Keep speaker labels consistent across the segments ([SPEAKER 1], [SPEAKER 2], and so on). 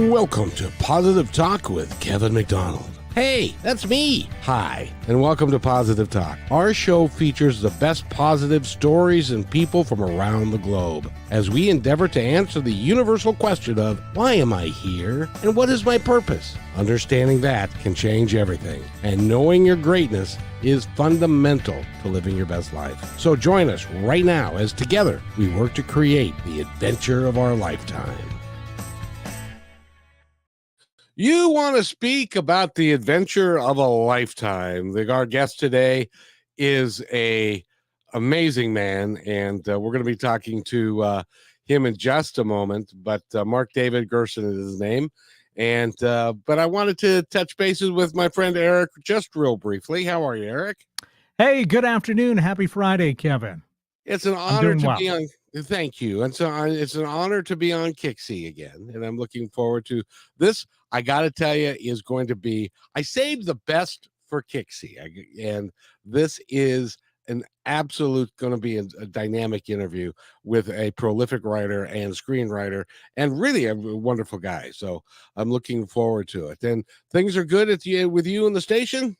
[SPEAKER 1] Welcome to Positive Talk with Kevin McDonald. Hey, that's me. Hi, and welcome to Positive Talk. Our show features the best positive stories and people from around the globe as we endeavor to answer the universal question of why am I here and what is my purpose? Understanding that can change everything, and knowing your greatness is fundamental to living your best life. So join us right now as together we work to create the adventure of our lifetime. You want to speak about the adventure of a lifetime. Our guest today is a amazing man, and we're going to be talking to him in just a moment. But Mark David Gerson is his name, and but I wanted to touch bases with my friend Eric just real briefly. How are you, Eric?
[SPEAKER 2] Hey, good afternoon. Happy Friday, Kevin.
[SPEAKER 1] It's an honor to be on. Thank you. And so it's an honor to be on KIXI again, and I'm looking forward to this. I got to tell you, is going to be, I saved the best for KIXI. And this is an absolute going to be a dynamic interview with a prolific writer and screenwriter and really a wonderful guy. So I'm looking forward to it. And things are good with you in the station?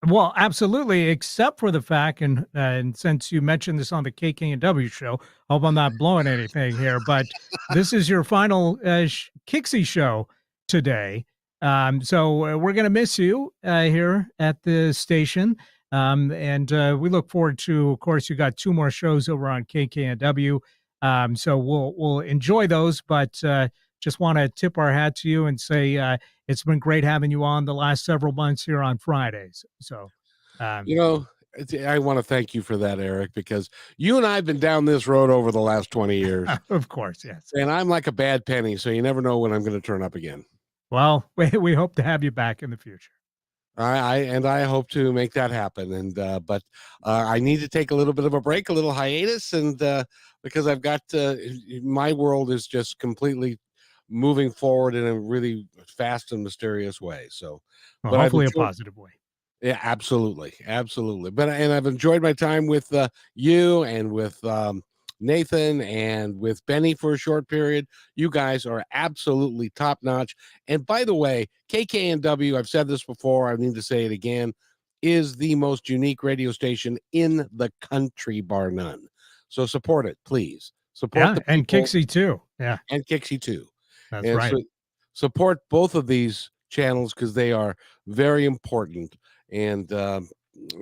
[SPEAKER 2] Well, absolutely, except for the fact, and since you mentioned this on the KKNW show, I hope I'm not blowing anything here, but this is your final KIXI show today. So we're going to miss you here at the station. And we look forward to, of course, you got 2 more shows over on KKNW. So we'll enjoy those, but just want to tip our hat to you and say it's been great having you on the last several months here on Fridays. So,
[SPEAKER 1] I want to thank you for that, Eric, because you and I have been down this road over the last 20 years.
[SPEAKER 2] Of course, yes.
[SPEAKER 1] And I'm like a bad penny, so you never know when I'm going to turn up again.
[SPEAKER 2] Well, we hope to have you back in the future.
[SPEAKER 1] I hope to make that happen. And but I need to take a little bit of a break, a little hiatus, and because I've got my world is just completely moving forward in a really fast and mysterious way. So,
[SPEAKER 2] well, hopefully a positive way.
[SPEAKER 1] Yeah, absolutely. But I've enjoyed my time with you and with Nathan and with Benny for a short period. You guys are absolutely top notch. And by the way, KKNW, I've said this before, I need to say it again, is the most unique radio station in the country, bar none. So support it, please. Support the people.
[SPEAKER 2] And KIXI too. Yeah.
[SPEAKER 1] And KIXI too.
[SPEAKER 2] That's right. So
[SPEAKER 1] support both of these channels because they are very important. And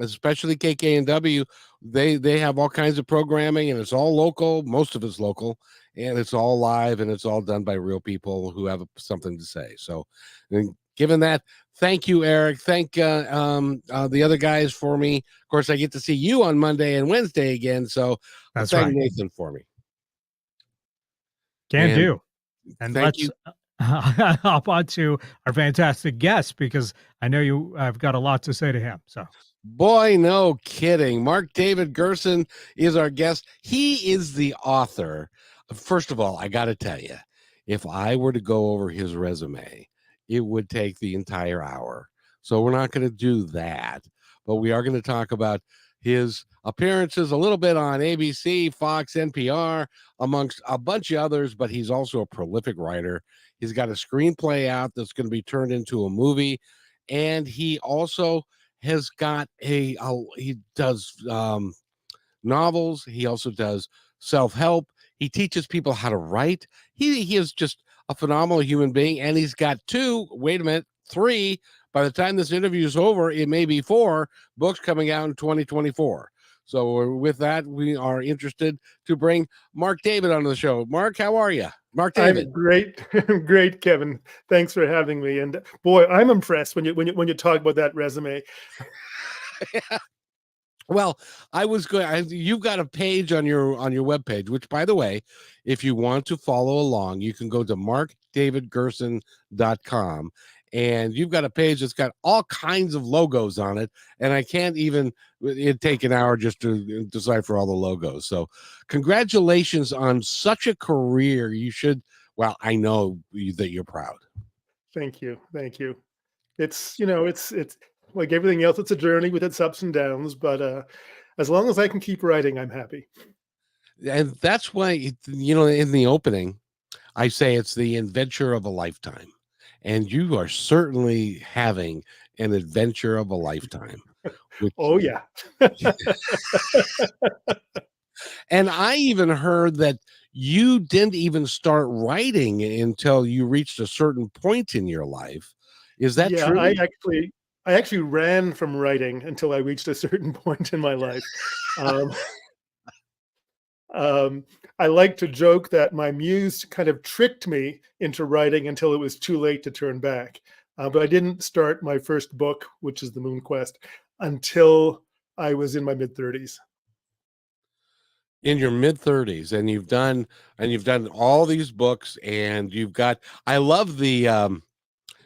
[SPEAKER 1] especially KKNW, they have all kinds of programming, and it's all local. Most of it's local, and it's all live, and it's all done by real people who have something to say. So, and given that, thank you, Eric. Thank the other guys for me. Of course, I get to see you on Monday and Wednesday again. So
[SPEAKER 2] that's
[SPEAKER 1] thank
[SPEAKER 2] right.
[SPEAKER 1] Nathan for me.
[SPEAKER 2] Can do. And
[SPEAKER 1] thank you.
[SPEAKER 2] Hop on to our fantastic guest because I know I've got a lot to say to him. So,
[SPEAKER 1] boy, no kidding. Mark David Gerson is our guest. He is the author. First of all, I got to tell you, if I were to go over his resume, it would take the entire hour. So we're not going to do that, but we are going to talk about his appearances a little bit on ABC, Fox, NPR, amongst a bunch of others, but he's also a prolific writer. He's got a screenplay out that's going to be turned into a movie, and he also has got he does novels. He also does self-help. He teaches people how to write. He is just a phenomenal human being, and he's got 3. By the time this interview is over, it may be 4 books coming out in 2024. So with that, we are interested to bring Mark David onto the show. Mark, how are you? Mark David.
[SPEAKER 3] I'm great. Great, Kevin. Thanks for having me. And boy, I'm impressed when you talk about that resume.
[SPEAKER 1] Yeah. Well, you've got a page on your webpage, which, by the way, if you want to follow along, you can go to markdavidgerson.com. And you've got a page that's got all kinds of logos on it. And I can't even, it'd take an hour just to decipher all the logos. So congratulations on such a career. You should, well, I know that you're proud.
[SPEAKER 3] Thank you. Thank you. It's, it's like everything else. It's a journey with its ups and downs, but as long as I can keep writing, I'm happy.
[SPEAKER 1] And that's why, in the opening, I say it's the adventure of a lifetime. And you are certainly having an adventure of a lifetime. Which,
[SPEAKER 3] Oh yeah.
[SPEAKER 1] and I even heard that you didn't even start writing until you reached a certain point in your life. Is that
[SPEAKER 3] Yeah,
[SPEAKER 1] true?
[SPEAKER 3] I actually ran from writing until I reached a certain point in my life. Um, um, I like to joke that my muse kind of tricked me into writing until it was too late to turn back. But I didn't start my first book, which is The Moon Quest, until I was in my mid-30s.
[SPEAKER 1] In your mid 30s, and you've done all these books, and I love the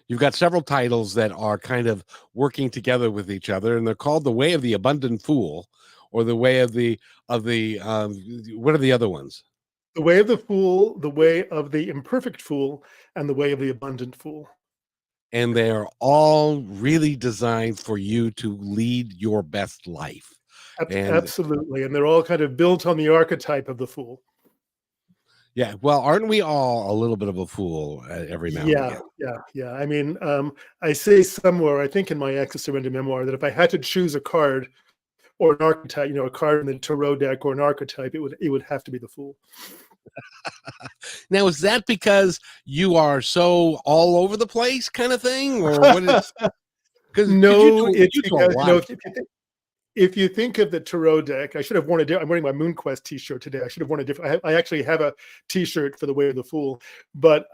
[SPEAKER 1] you've got several titles that are kind of working together with each other, and they're called The Way of the Abundant Fool, or The Way of the what are the other ones?
[SPEAKER 3] The Way of the Fool, The Way of the Imperfect Fool, and The Way of the Abundant Fool.
[SPEAKER 1] And they're all really designed for you to lead your best life. And
[SPEAKER 3] Absolutely, and they're all kind of built on the archetype of the fool.
[SPEAKER 1] yeah, well, aren't we all a little bit of a fool every now and
[SPEAKER 3] Yeah,
[SPEAKER 1] again?
[SPEAKER 3] yeah, yeah. I mean, I say somewhere, I think in my Acts of Surrender memoir, that if I had to choose a card or an archetype, a card in the tarot deck or an archetype, it would have to be the fool.
[SPEAKER 1] Now, is that because you are so all over the place kind of thing, or what is? Because
[SPEAKER 3] No, it's
[SPEAKER 1] you do a
[SPEAKER 3] because
[SPEAKER 1] lot of.
[SPEAKER 3] if you think of the tarot deck, I should have worn I'm wearing my Moon Quest T-shirt today. I should have worn a different. I actually have a T-shirt for the Way of the Fool, but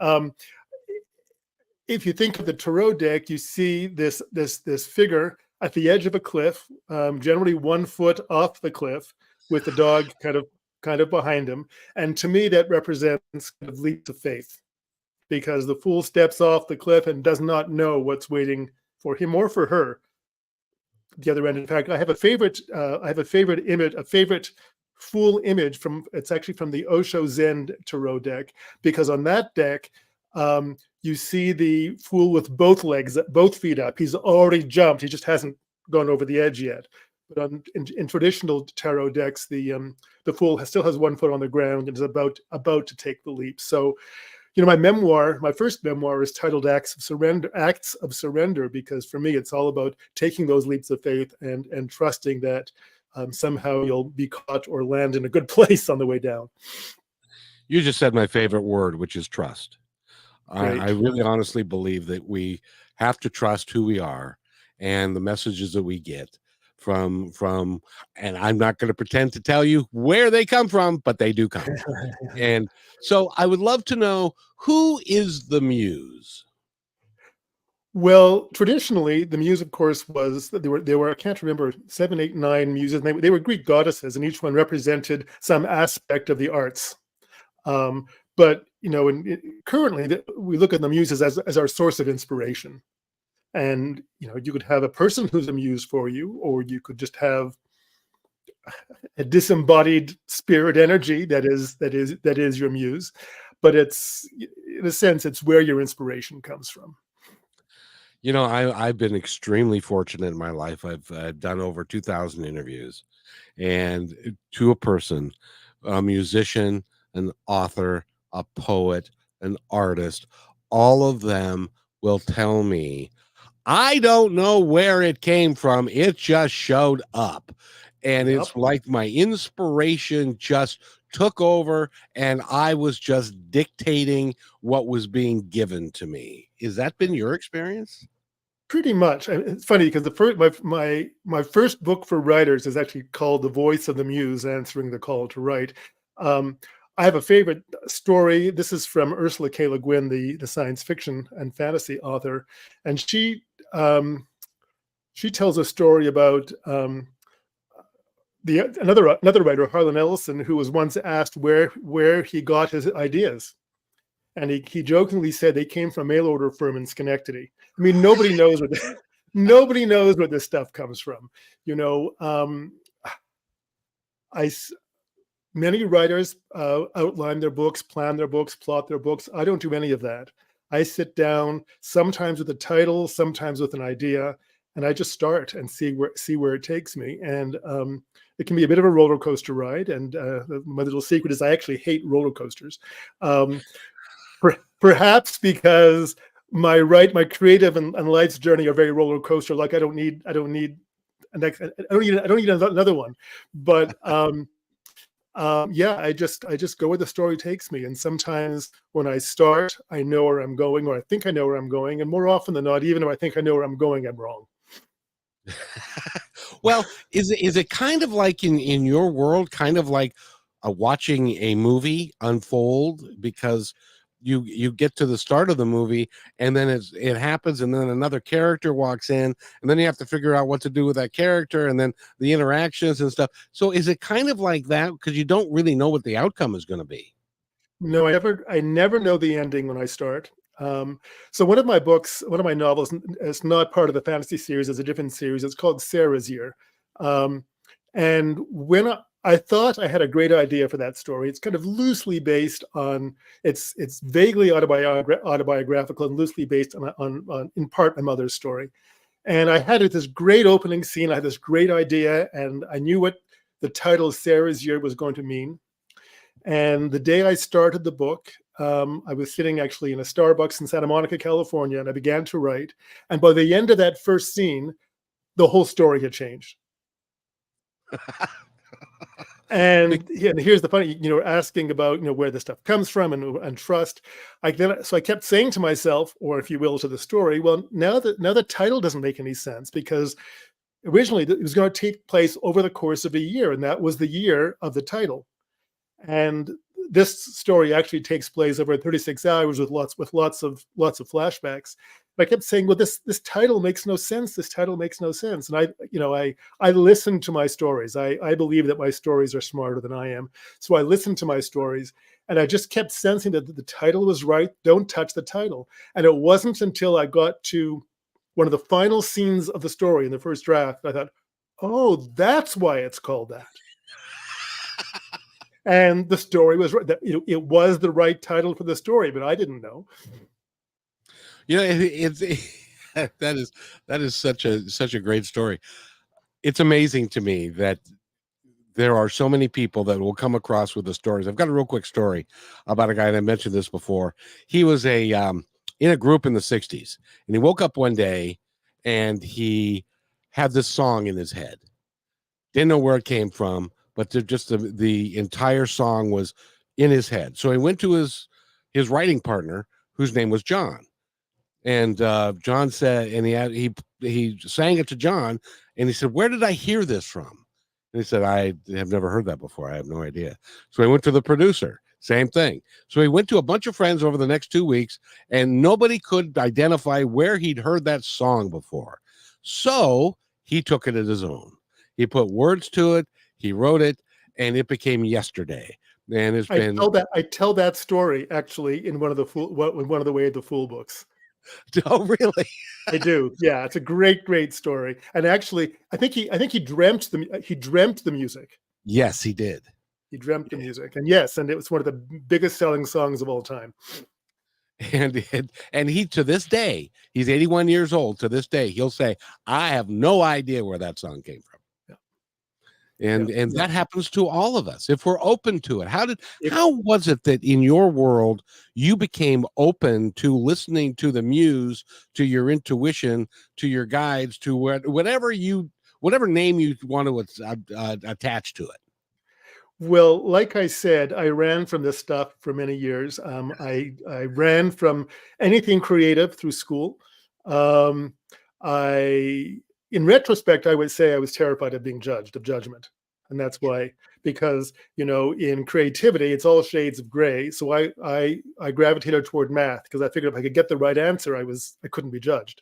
[SPEAKER 3] if you think of the tarot deck, you see this figure at the edge of a cliff, generally 1 foot off the cliff, with the dog kind of behind him. And to me, that represents kind of leap of faith, because the fool steps off the cliff and does not know what's waiting for him or for her at the other end. In fact, I have a favorite image, a favorite fool image it's actually from the Osho Zen tarot deck, because on that deck, you see the fool with both legs, both feet up. He's already jumped. He just hasn't gone over the edge yet. But in traditional tarot decks, the fool still has 1 foot on the ground and is about to take the leap. So, my first memoir is titled Acts of Surrender, because for me, it's all about taking those leaps of faith and trusting that somehow you'll be caught or land in a good place on the way down.
[SPEAKER 1] You just said my favorite word, which is trust. I
[SPEAKER 3] Great.
[SPEAKER 1] really honestly believe that we have to trust who we are and the messages that we get from and I'm not going to pretend to tell you where they come from, but they do come. And so I would love to know, who is the muse?
[SPEAKER 3] Well, traditionally, the muse, of course, was there were I can't remember, 7, 8, 9 muses. And they were Greek goddesses, and each one represented some aspect of the arts. But currently, we look at the muses as our source of inspiration. And you could have a person who's a muse for you, or you could just have a disembodied spirit energy that is your muse. But it's, in a sense, it's where your inspiration comes from.
[SPEAKER 1] I've been extremely fortunate in my life. I've done over 2,000 interviews, and to a person, a musician, an author, a poet, an artist, all of them will tell me, I don't know where it came from. It just showed up. And
[SPEAKER 3] Yep.
[SPEAKER 1] it's like my inspiration just took over, and I was just dictating what was being given to me. Has that been your experience?
[SPEAKER 3] Pretty much. It's funny because the first my first book for writers is actually called The Voice of the Muse: Answering the Call to Write. I have a favorite story. This is from Ursula K. Le Guin, the science fiction and fantasy author, and she tells a story about another writer, Harlan Ellison, who was once asked where he got his ideas. And he jokingly said they came from a mail order firm in Schenectady. I mean, nobody knows where this stuff comes from. Many writers outline their books, plan their books, plot their books. I don't do any of that. I sit down, sometimes with a title, sometimes with an idea, and I just start and see where it takes me. And it can be a bit of a roller coaster ride. And my little secret is I actually hate roller coasters. Perhaps because my creative and life's journey are very roller coaster. Like I don't need another one. But yeah, I just go where the story takes me. And sometimes when I start, I know where I'm going, or I think I know where I'm going. And more often than not, even if I think I know where I'm going, I'm wrong.
[SPEAKER 1] Well, is it kind of like in your world, kind of like watching a movie unfold, because you get to the start of the movie and then it happens and then another character walks in and then you have to figure out what to do with that character and then the interactions and stuff. So is it kind of like that because you don't really know what the outcome is going to be?
[SPEAKER 3] No, I never know the ending when I start. So one of my novels, it's not part of the fantasy series, it's a different series. It's called Sarah's Year. Um, and when I thought I had a great idea for that story, it's kind of loosely based on, it's vaguely autobiographical and loosely based on in part my mother's story. And I had this great opening scene. I had this great idea, and I knew what the title Sarah's Year was going to mean. And the day I started the book, I was sitting actually in a Starbucks in Santa Monica, California, and I began to write. And by the end of that first scene, the whole story had changed. And here's the funny, asking about, where this stuff comes from and trust. So I kept saying to myself, or if you will, to the story, well, now the title doesn't make any sense, because originally it was going to take place over the course of a year, and that was the year of the title. And this story actually takes place over 36 hours with lots of flashbacks. But I kept saying, well, this title makes no sense. This title makes no sense. And I listen to my stories. I believe that my stories are smarter than I am. So I listened to my stories, and I just kept sensing that the title was right. Don't touch the title. And it wasn't until I got to one of the final scenes of the story in the first draft, I thought, oh, that's why it's called that. And the story was right. It was the right title for the story, but I didn't know.
[SPEAKER 1] That is such a great story. It's amazing to me that there are so many people that will come across with the stories. I've got a real quick story about a guy, and I mentioned this before. He was in a group in the 60s, and he woke up one day and he had this song in his head. Didn't know where it came from, but the entire song was in his head. So he went to his writing partner, whose name was John. And John said, and he sang it to John, and he said, "Where did I hear this from?" And he said, "I have never heard that before. I have no idea." So he went to the producer, same thing. So he went to a bunch of friends over the next 2 weeks, and nobody could identify where he'd heard that song before. So he took it as his own. He put words to it, he wrote it, and it became Yesterday. And
[SPEAKER 3] I tell that story actually in one of the Way of the Fool books.
[SPEAKER 1] Oh, really?
[SPEAKER 3] I do. Yeah, it's a great story. And actually, I think he dreamt the music.
[SPEAKER 1] Yes, he did.
[SPEAKER 3] He dreamt the music, and yes, and it was one of the biggest selling songs of all time.
[SPEAKER 1] And he, to this day, he's 81 years old. To this day, he'll say, "I have no idea where that song came from." And that happens to all of us if we're open to it. How was it that in your world you became open to listening to the muse, to your intuition, to your guides, to whatever name you want to attach to it?
[SPEAKER 3] Well, like I said, I ran from this stuff for many years. I ran from anything creative through school. In retrospect, I would say I was terrified of being judged, of judgment. And that's why, because, in creativity, it's all shades of gray. So I gravitated toward math because I figured if I could get the right answer, I couldn't be judged.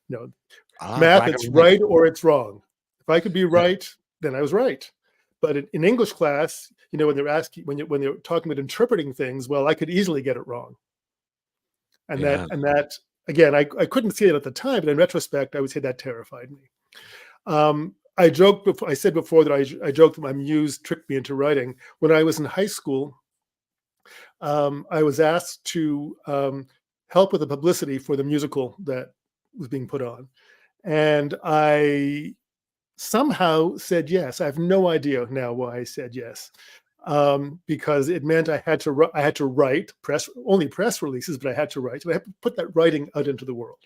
[SPEAKER 3] Math, it's right or it's wrong. If I could be right, then I was right. But in English class, when they're talking about interpreting things, well, I could easily get it wrong. And that again, I couldn't see it at the time, but in retrospect, I would say that terrified me. I said before that I joked that my muse tricked me into writing. When I was in high school, I was asked to help with the publicity for the musical that was being put on. And I somehow said yes. I have no idea now why I said yes. because it meant I had to write only press releases, but I had to write. So I had to put that writing out into the world.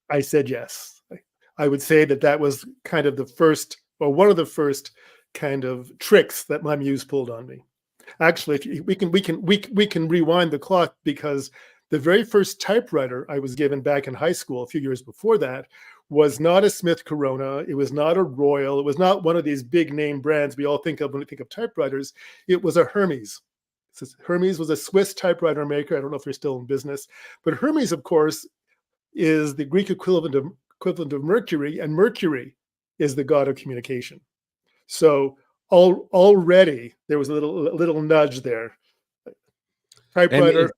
[SPEAKER 3] I said yes. I would say that was kind of the first, or one of the first kind of tricks that my muse pulled on me. Actually, we can rewind the clock, because the very first typewriter I was given back in high school, a few years before that, was not a Smith Corona. It was not a Royal. It was not one of these big name brands we all think of when we think of typewriters. It was a Hermes. Hermes was a Swiss typewriter maker. I don't know if they're still in business, but Hermes, of course, is the Greek equivalent of Mercury, and Mercury is the god of communication. So already there was a little nudge there. Typewriter.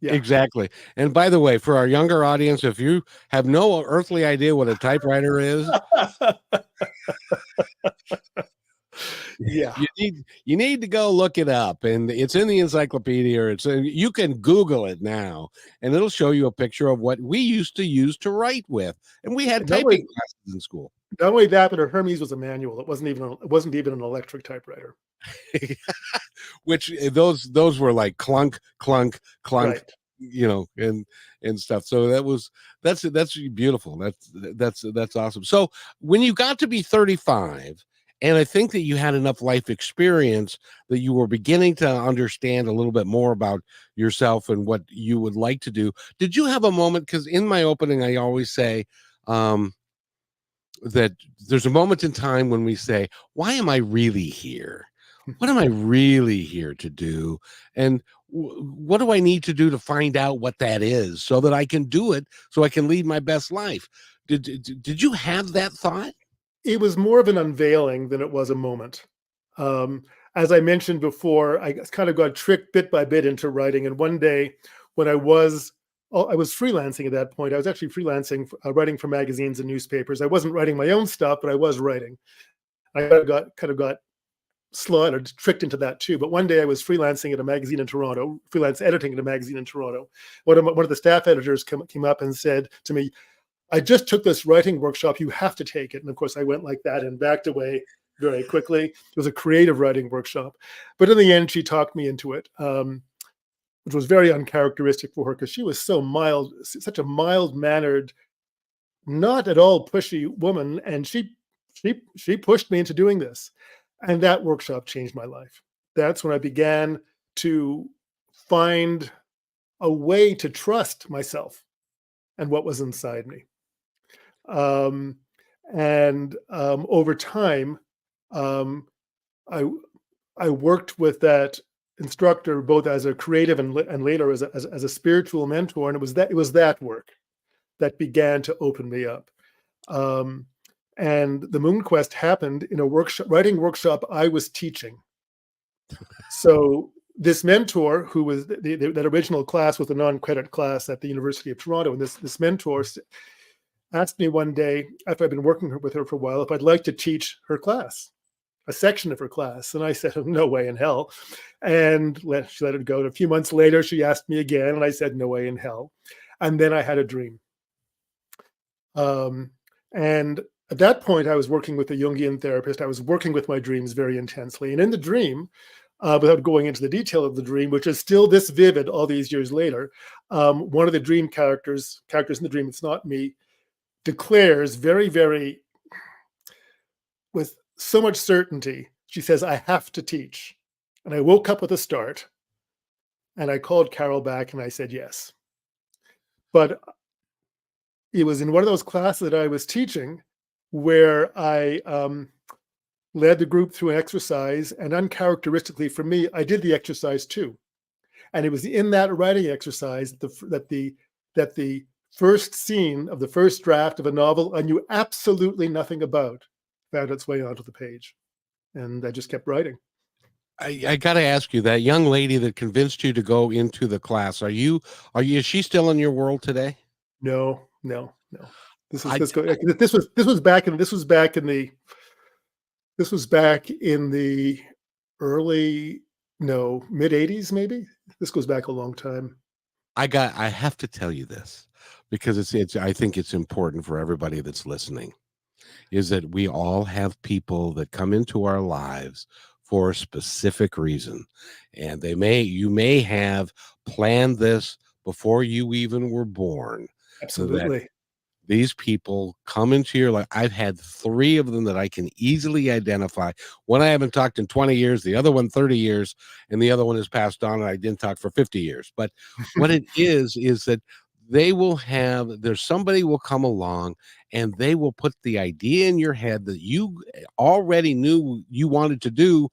[SPEAKER 1] Yeah. Exactly. And by the way, for our younger audience, if you have no earthly idea what a typewriter is,
[SPEAKER 3] yeah,
[SPEAKER 1] you need to go look it up, and it's in the encyclopedia. You can Google it now, and it'll show you a picture of what we used to use to write with, and we had typing classes in school.
[SPEAKER 3] Not only that, but a Hermes was a manual. It wasn't even an electric typewriter.
[SPEAKER 1] Which those were like clunk, clunk, clunk,
[SPEAKER 3] right.
[SPEAKER 1] You know, and stuff. So that's beautiful. That's awesome. So when you got to be 35, and I think that you had enough life experience that you were beginning to understand a little bit more about yourself and what you would like to do, did you have a moment? Because in my opening, I always say, that there's a moment in time when we say, why am I really here? What am I really here to do? And what do I need to do to find out what that is so that I can do it, so I can lead my best life? Did you have that thought?
[SPEAKER 3] It was more of an unveiling than it was a moment. As I mentioned before, I kind of got tricked bit by bit into writing. And one day when I was freelancing at that point. I was actually freelancing, writing for magazines and newspapers. I wasn't writing my own stuff, but I was writing. I kind of got slaughtered, tricked into that too. But one day I was freelancing at a magazine in Toronto, freelance editing at a magazine in Toronto. One of the staff editors came up and said to me, "I just took this writing workshop. You have to take it." And of course, I went like that and backed away very quickly. It was a creative writing workshop, but in the end, she talked me into it. Which was very uncharacteristic for her, because she was so mild, such a mild-mannered, not at all pushy woman, and she pushed me into doing this. And that workshop changed my life. That's when I began to find a way to trust myself and what was inside me. Over time, I worked with that instructor both as a creative and later as a spiritual mentor, and it was that work that began to open me up. And the Moon Quest happened in a writing workshop I was teaching. So this mentor, who was that original class, was a non-credit class at the University of Toronto, and this mentor asked me one day, after I'd been working with her for a while, if I'd like to teach her class, a section of her class. And I said, no way in hell. And she let it go. And a few months later, she asked me again, and I said, no way in hell. And then I had a dream. And at that point, I was working with a Jungian therapist. I was working with my dreams very intensely. And in the dream, without going into the detail of the dream, which is still this vivid all these years later, one of the dream characters in the dream, it's not me, declares very, very, with so much certainty, she says, "I have to teach." And I woke up with a start, and I called Carol back and I said yes. But it was in one of those classes that I was teaching where I led the group through an exercise, and uncharacteristically for me, I did the exercise too. And it was in that writing exercise that the first scene of the first draft of a novel I knew absolutely nothing about found its way onto the page. And I just kept writing.
[SPEAKER 1] I got to ask you, that young lady that convinced you to go into the class, is she still in your world today?
[SPEAKER 3] No. This was back in the mid 80s, maybe. This goes back a long time.
[SPEAKER 1] I have to tell you this because I think it's important for everybody that's listening. is that we all have people that come into our lives for a specific reason. And you may have planned this before you even were born, that
[SPEAKER 3] Absolutely.
[SPEAKER 1] these people come into your life. I've had 3 of them that I can easily identify. One I haven't talked in 20 years, the other one 30 years, and the other one has passed on and I didn't talk for 50 years. But what it is that there's somebody will come along and they will put the idea in your head that you already knew you wanted to do,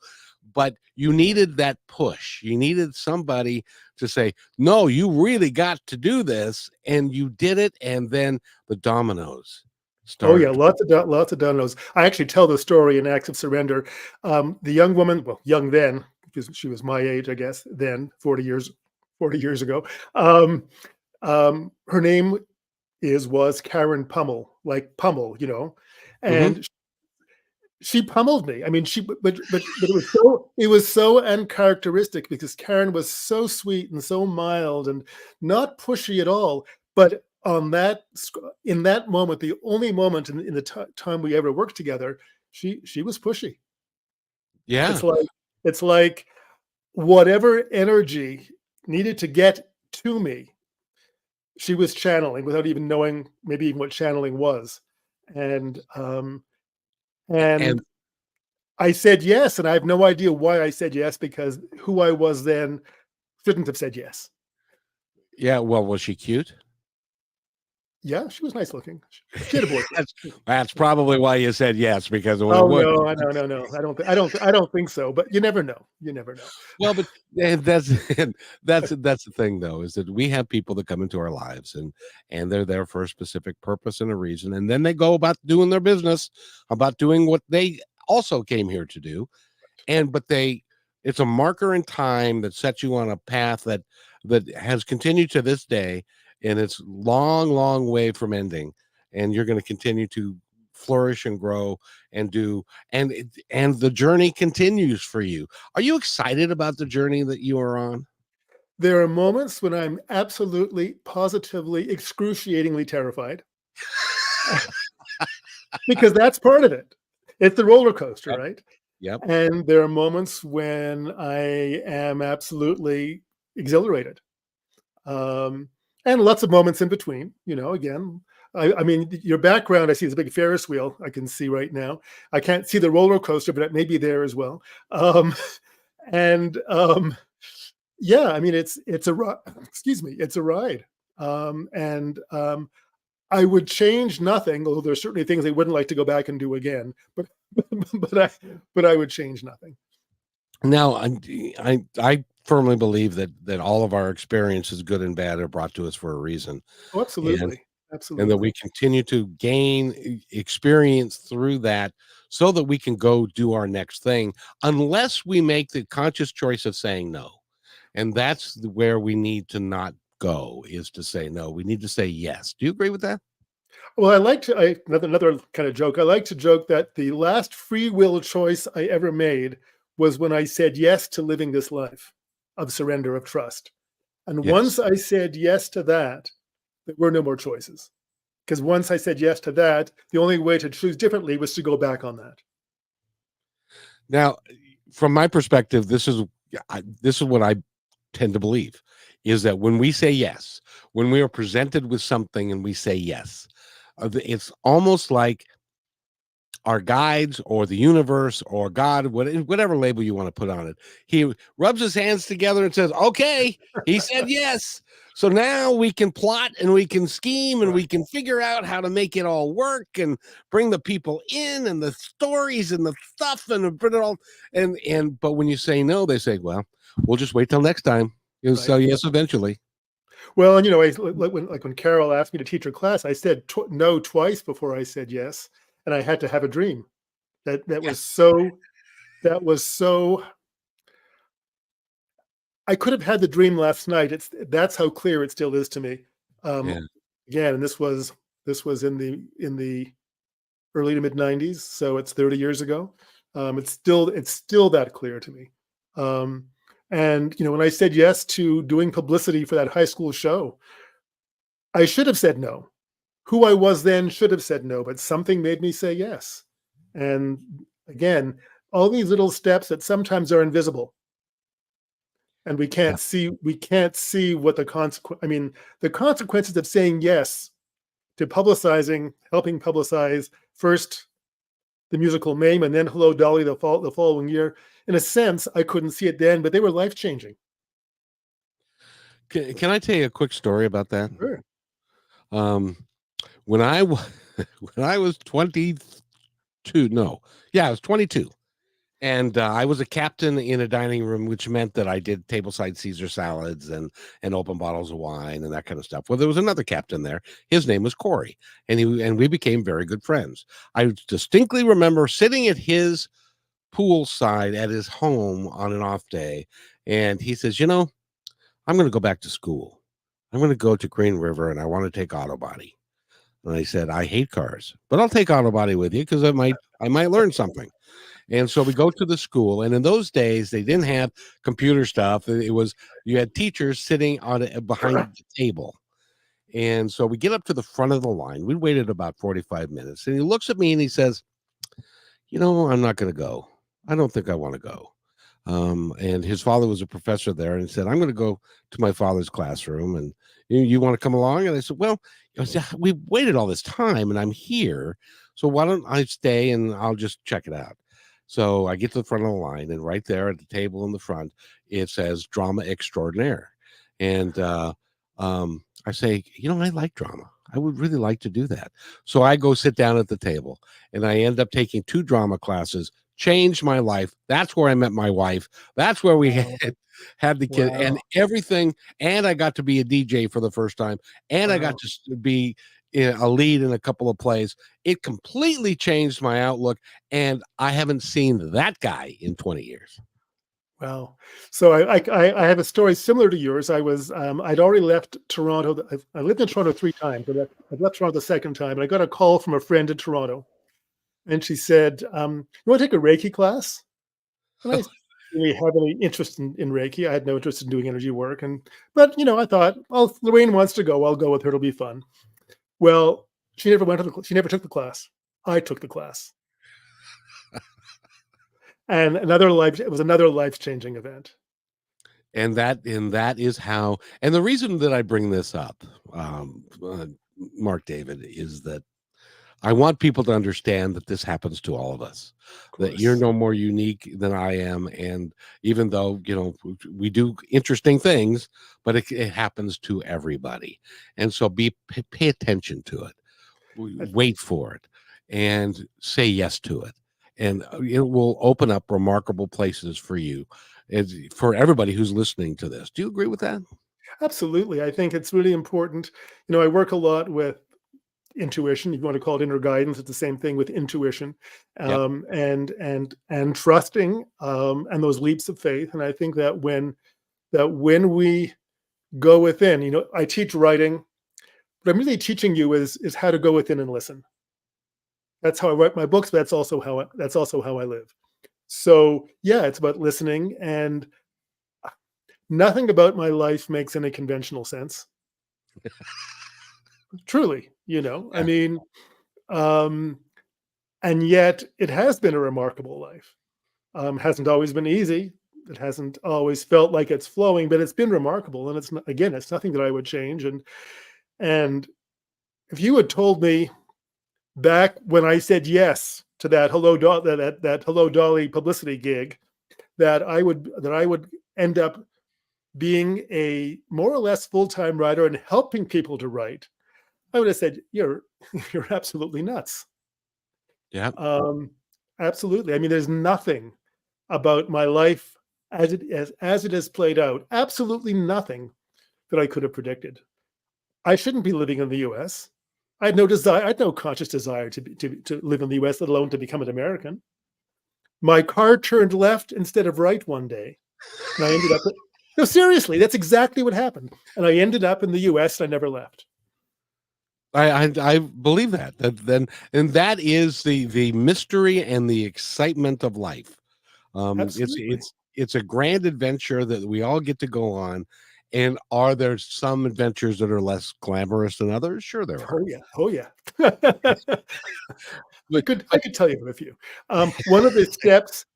[SPEAKER 1] but you needed that push. You needed somebody to say, no, you really got to do this. And you did it. And then the dominoes
[SPEAKER 3] Oh yeah,
[SPEAKER 1] started.
[SPEAKER 3] lots of dominoes. I actually tell the story in Acts of Surrender. The young woman, well, young then, because she was my age, I guess, then 40 years ago. Her name was Karen Pummel, like Pummel,
[SPEAKER 1] Mhm.
[SPEAKER 3] and she pummeled me. I mean, but it was so uncharacteristic because Karen was so sweet and so mild and not pushy at all. But in that moment, the only moment in the time we ever worked together, she was pushy.
[SPEAKER 1] Yeah.
[SPEAKER 3] It's like it's like whatever energy needed to get to me, she was channeling without even knowing maybe even what channeling was. And
[SPEAKER 1] And
[SPEAKER 3] and I said yes, and I have no idea why I said yes because who I was then shouldn't have said yes.
[SPEAKER 1] yeah, well, was she cute?
[SPEAKER 3] Yeah, she was nice looking. She had a boyfriend.
[SPEAKER 1] That's that's probably why you said yes, because when it
[SPEAKER 3] Oh
[SPEAKER 1] would.
[SPEAKER 3] no, no. I don't think so. But you never know. You never know.
[SPEAKER 1] Well, but and that's and that's the thing though, is that we have people that come into our lives and they're there for a specific purpose and a reason, and then they go about doing their business, about doing what they also came here to do. And but they it's a marker in time that sets you on a path that has continued to this day, and it's long way from ending, and you're going to continue to flourish and grow and do, and the journey continues for you. Are you excited about the journey that you are on?
[SPEAKER 3] There are moments when I'm absolutely, positively, excruciatingly terrified because that's part of it. It's the roller coaster,
[SPEAKER 1] Yep.
[SPEAKER 3] right?
[SPEAKER 1] Yep.
[SPEAKER 3] And there are moments when I am absolutely exhilarated. And lots of moments in between, again. I mean, your background, I see is a big Ferris wheel. I can see right now. I can't see the roller coaster, but it may be there as well. Um, and yeah, I mean, it's a excuse me, it's a ride. And I would change nothing, although there's certainly things I wouldn't like to go back and do again. But but I would change nothing.
[SPEAKER 1] Now, I firmly believe that all of our experiences, good and bad, are brought to us for a reason,
[SPEAKER 3] Oh,
[SPEAKER 1] and
[SPEAKER 3] absolutely,
[SPEAKER 1] and that we
[SPEAKER 3] absolutely.
[SPEAKER 1] continue to gain experience through that so that we can go do our next thing, unless we make the conscious choice of saying no. And that's where we need to not go, is to say no. We need to say yes. Do you agree with that?
[SPEAKER 3] Well, another kind of joke. I like to joke that the last free will choice I ever made was when I said yes to living this life of surrender, of trust. And
[SPEAKER 1] Yes.
[SPEAKER 3] once I said yes to that, there were no more choices. Because once I said yes to that, the only way to choose differently was to go back on that.
[SPEAKER 1] Now, from my perspective, this is what I tend to believe, is that when we say yes, when we are presented with something and we say yes, it's almost like our guides or the universe or God, whatever label you want to put on it, he rubs his hands together and says, okay, he said yes. So now we can plot and we can scheme and
[SPEAKER 3] Right.
[SPEAKER 1] we can figure out how to make it all work and bring the people in and the stories and the stuff and put it all. But when you say no, they say, well, we'll just wait till next time. You'll
[SPEAKER 3] Right.
[SPEAKER 1] say yes eventually.
[SPEAKER 3] Well, and like when Carol asked me to teach her class, I said no twice before I said yes, and I had to have a dream. That
[SPEAKER 1] Yeah.
[SPEAKER 3] was so that was so I could have had the dream last night. That's how clear it still is to me. Um,
[SPEAKER 1] Yeah.
[SPEAKER 3] Again, and this was in the early to mid '90s, so it's 30 years ago. It's still that clear to me. Um, and when I said yes to doing publicity for that high school show, I should have said no. who I was then should have said no, but something made me say yes. And again, all these little steps that sometimes are invisible. And we can't see what the consequence, I mean, the consequences of saying yes to publicizing, helping publicize first the musical Mame and then Hello Dolly the following year. In a sense, I couldn't see it then, but they were life-changing.
[SPEAKER 1] Can I tell you a quick story about that?
[SPEAKER 3] Sure.
[SPEAKER 1] When I was 22, I was 22. And I was a captain in a dining room, which meant that I did tableside Caesar salads and open bottles of wine and that kind of stuff. Well, there was another captain there. His name was Corey, and we became very good friends. I distinctly remember sitting at his poolside at his home on an off day, and he says, "I'm going to go back to school. I'm going to go to Green River, and I want to take auto body." And I said, "I hate cars, but I'll take auto body with you because I might learn something." And so we go to the school, and in those days they didn't have computer stuff. It was, you had teachers sitting behind the table. And so we get up to the front of the line. We waited about 45 minutes, and he looks at me and he says, "I'm not going to go. I don't think I want to go." And his father was a professor there, and he said, "I'm going to go to my father's classroom, and you want to come along?" And I said, "Well, we waited all this time, and I'm here, so why don't I stay and I'll just check it out." So I get to the front of the line, and right there at the table in the front, it says drama extraordinaire. And I say, I like drama. I would really like to do that. So I go sit down at the table, and I end up taking 2 drama classes, changed my life. That's where I met my wife. That's where we had the kid and everything. And I got to be a DJ for the first time. And I got to be a lead in a couple of plays. It completely changed my outlook, and I haven't seen that guy in 20 years.
[SPEAKER 3] Wow. So I have a story similar to yours. I'd already left Toronto. I lived in Toronto 3 times, but I left Toronto the second time, and I got a call from a friend in Toronto, and she said, "You want to take a Reiki class?" And I didn't really have any interest in Reiki. I had no interest in doing energy work, but I thought, "Well, Lorraine wants to go. I'll go with her. It'll be fun." Well, she never took the class. I took the class. And it was another life-changing event.
[SPEAKER 1] And that is how, and the reason that I bring this up, Mark David, is that I want people to understand that this happens to all of us, that you're no more unique than I am. And even though, we do interesting things, but it happens to everybody. And so pay attention to it, wait for it, and say yes to it. And it will open up remarkable places for you, for everybody who's listening to this. Do you agree with that?
[SPEAKER 3] Absolutely. I think it's really important. I work a lot with intuition. If you want to call it inner guidance, it's the same thing with intuition, and trusting, and those leaps of faith. And I think that when we go within, I teach writing. What I'm really teaching you is how to go within and listen. That's how I write my books, but that's also how I live. So yeah, it's about listening, and nothing about my life makes any conventional sense. Truly, I mean, and yet it has been a remarkable life. Hasn't always been easy. It hasn't always felt like it's flowing, but it's been remarkable. And it's nothing that I would change. And if you had told me back when I said yes to that Hello Dolly publicity gig, that I would end up being a more or less full-time writer and helping people to write, I would have said, you're absolutely nuts.
[SPEAKER 1] Yeah.
[SPEAKER 3] Absolutely. I mean, there's nothing about my life as it has played out, absolutely nothing that I could have predicted. I shouldn't be living in the US. I had no desire, I had no conscious desire to live in the US, let alone to become an American. My car turned left instead of right one day. And I ended up, no, seriously, that's exactly what happened. And I ended up in the US and I never left.
[SPEAKER 1] I believe that and that is the mystery and the excitement of life. It's a grand adventure that we all get to go on, And are there some adventures that are less glamorous than others? Sure, there are.
[SPEAKER 3] Oh yeah, oh yeah. I
[SPEAKER 1] But
[SPEAKER 3] could tell you a few. One of the steps,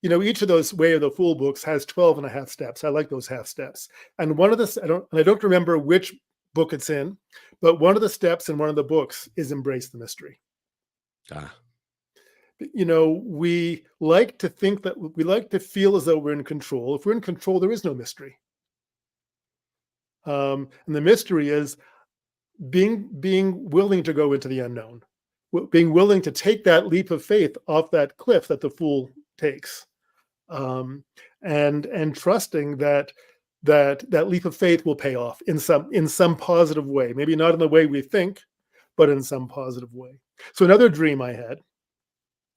[SPEAKER 3] each of those Way of the Fool books has 12 and a half steps. I like those half steps. And one of the, I don't remember which book it's in, but one of the steps in one of the books is embrace the mystery.
[SPEAKER 1] ah,
[SPEAKER 3] We like to think that we like to feel as though we're in control. If we're in control, there is no mystery. And the mystery is being willing to go into the unknown, being willing to take that leap of faith off that cliff that the fool takes, and trusting that leap of faith will pay off in some positive way. Maybe not in the way we think, but in some positive way. So another dream I had.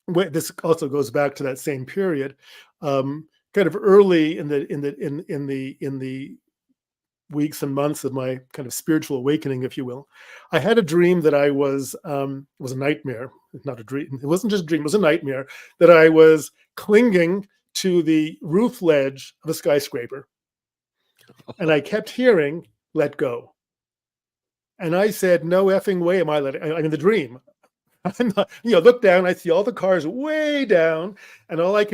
[SPEAKER 3] This also goes back to that same period, kind of early in the weeks and months of my kind of spiritual awakening, if you will. I had a dream that I was it was a nightmare, not a dream. It wasn't just a dream; it was a nightmare that I was clinging to the roof ledge of a skyscraper, and I kept hearing "Let go," and I said, "No effing way am I letting." I'm in the dream. I'm not, look down. I see all the cars way down, and all I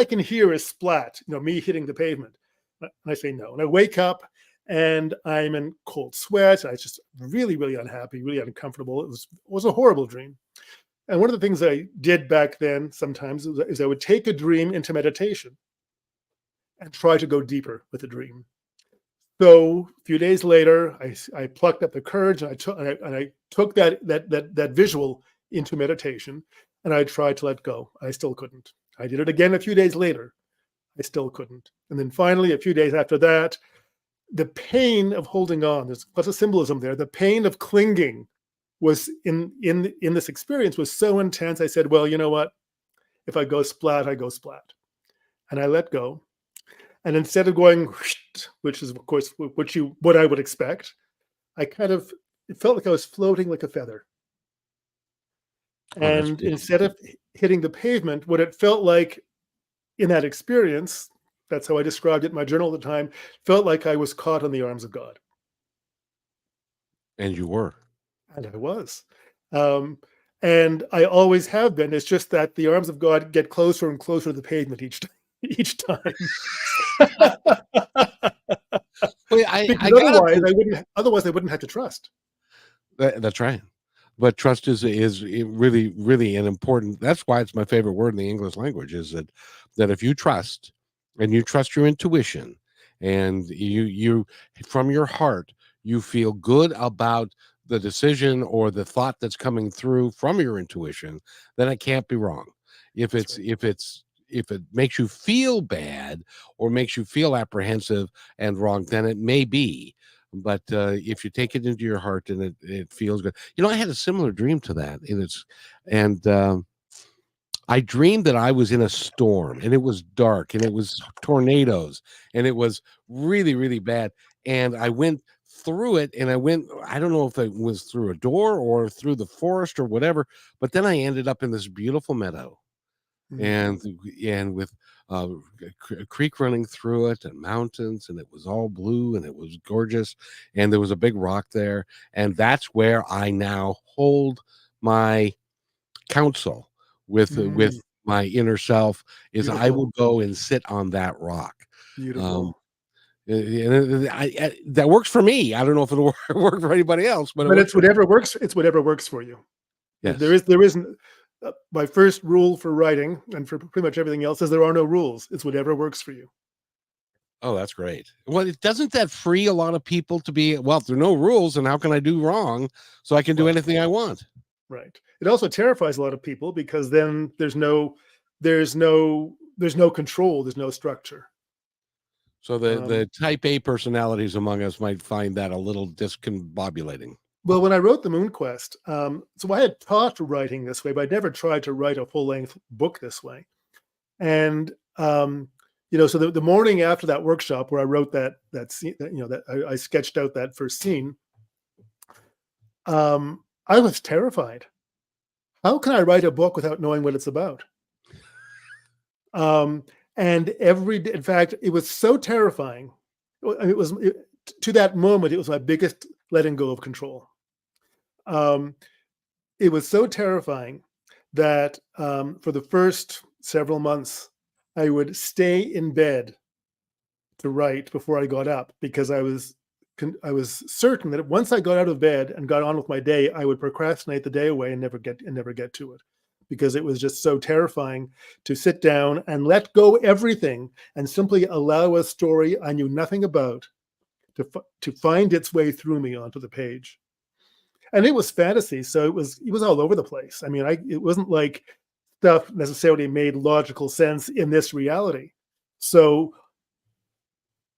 [SPEAKER 3] can hear is splat. Me hitting the pavement. And I say no, and I wake up, and I'm in cold sweat. I was just really, really unhappy, really uncomfortable. It was a horrible dream. And one of the things I did back then sometimes is I would take a dream into meditation and try to go deeper with the dream. So a few days later, I plucked up the courage, and I took that visual into meditation, and I tried to let go. I still couldn't. I did it again a few days later. I still couldn't. And then finally, a few days after that, the pain of holding on, there's lots of symbolism there. The pain of clinging was in this experience was so intense. I said, well, you know what? If I go splat, I go splat. And I let go. And instead of going, which is of course what I would expect, it felt like I was floating like a feather. And instead of hitting the pavement, what it felt like in that experience, that's how I described it in my journal at the time, felt like I was caught in the arms of God.
[SPEAKER 1] and you were.
[SPEAKER 3] And I was. And I always have been. It's just that the arms of God get closer and closer to the pavement each time.
[SPEAKER 1] Wait,
[SPEAKER 3] Otherwise I wouldn't have to trust.
[SPEAKER 1] That's right. But trust is really, really an important. That's why it's my favorite word in the English language. Is that if you trust, and you trust your intuition, and you from your heart you feel good about the decision or the thought that's coming through from your intuition, then it can't be wrong. If it makes you feel bad or makes you feel apprehensive and wrong, then it may be. But if you take it into your heart and it feels good. I had a similar dream to that. I dreamed that I was in a storm, and it was dark, and it was tornadoes, and it was really, really bad. And I went through it, and I don't know if it was through a door or through the forest or whatever, but then I ended up in this beautiful meadow. And with a creek running through it, and mountains, and it was all blue, and it was gorgeous, and there was a big rock there, and that's where I now hold my counsel with my inner self. Is
[SPEAKER 3] Beautiful.
[SPEAKER 1] I will go and sit on that rock.
[SPEAKER 3] Beautiful.
[SPEAKER 1] That works for me. I don't know if it'll work for anybody else, but
[SPEAKER 3] it's whatever works. It's whatever works for you.
[SPEAKER 1] Yes.
[SPEAKER 3] There isn't. My first rule for writing and for pretty much everything else is there are no rules. It's whatever works for you.
[SPEAKER 1] Oh, that's great. Well, doesn't that free a lot of people to be, well, if there are no rules, and how can I do wrong? So I can do anything I want.
[SPEAKER 3] Right. It also terrifies a lot of people because then there's no control. There's no structure.
[SPEAKER 1] So the type A personalities among us might find that a little discombobulating.
[SPEAKER 3] Well, when I wrote the Moon Quest, so I had taught writing this way, but I'd never tried to write a full-length book this way. And so the morning after that workshop where I wrote that scene, that I sketched out that first scene, I was terrified. How can I write a book without knowing what it's about? And in fact, it was so terrifying. to that moment, it was my biggest letting go of control. It was so terrifying that for the first several months, I would stay in bed to write before I got up, because I was certain that once I got out of bed and got on with my day, I would procrastinate the day away and never get to it, because it was just so terrifying to sit down and let go everything and simply allow a story I knew nothing about to find its way through me onto the page. And it was fantasy, so it was all over the place. I mean, it wasn't like stuff necessarily made logical sense in this reality. So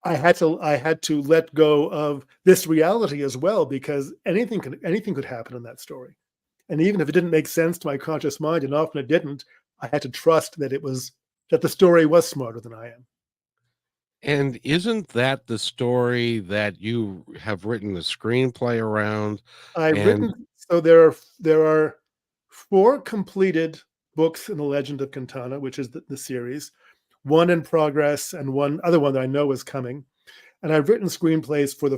[SPEAKER 3] I had to let go of this reality as well, because anything could happen in that story. And even if it didn't make sense to my conscious mind, and often it didn't, I had to trust that the story was smarter than I am.
[SPEAKER 1] And isn't that the story that you have written the screenplay around? And
[SPEAKER 3] So there are 4 completed books in the Legend of Quintana, which is the series, 1 in progress and one other one that I know is coming. And I've written screenplays for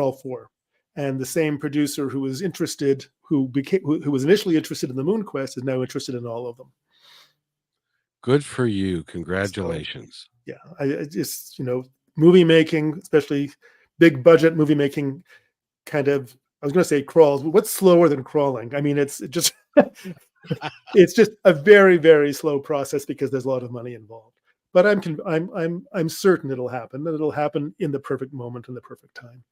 [SPEAKER 3] all 4. And the same producer who was initially interested in the Moon Quest is now interested in all of them.
[SPEAKER 1] good for you.
[SPEAKER 3] So,
[SPEAKER 1] Congratulations.
[SPEAKER 3] yeah, I just, movie making, especially big budget movie making, kind of, I was going to say crawls, but what's slower than crawling? I mean, it's just a very, very slow process, because there's a lot of money involved. But I'm certain it'll happen, and it'll happen in the perfect moment and the perfect time.